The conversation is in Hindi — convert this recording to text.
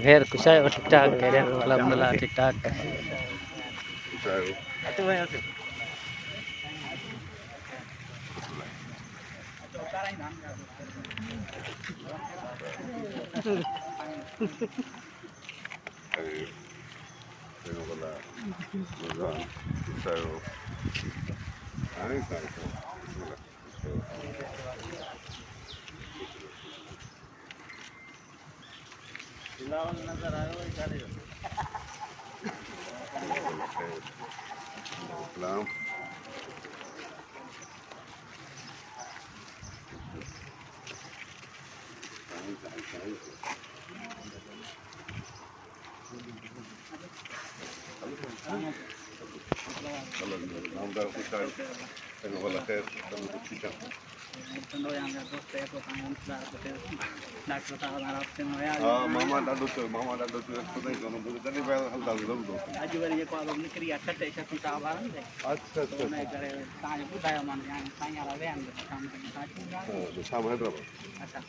खैर कुछ है ठीक ठाक कह रहे अलहमदुलिल्लाह ठीक ठाक नजर आयो मामा ॾाढो चयो मामा ॾाढो चयो तॾहिं कोन ॿुधो तॾहिं ॿाहिरि हलंदा अॼु वरी जेको आहे निकिरी आहे छटे छटूं था ॿारनि अच्छा अच्छा हुन करे तव्हांखे ॿुधायो मां साईं वारा विया आहिनि शाम हैदराबाद अच्छा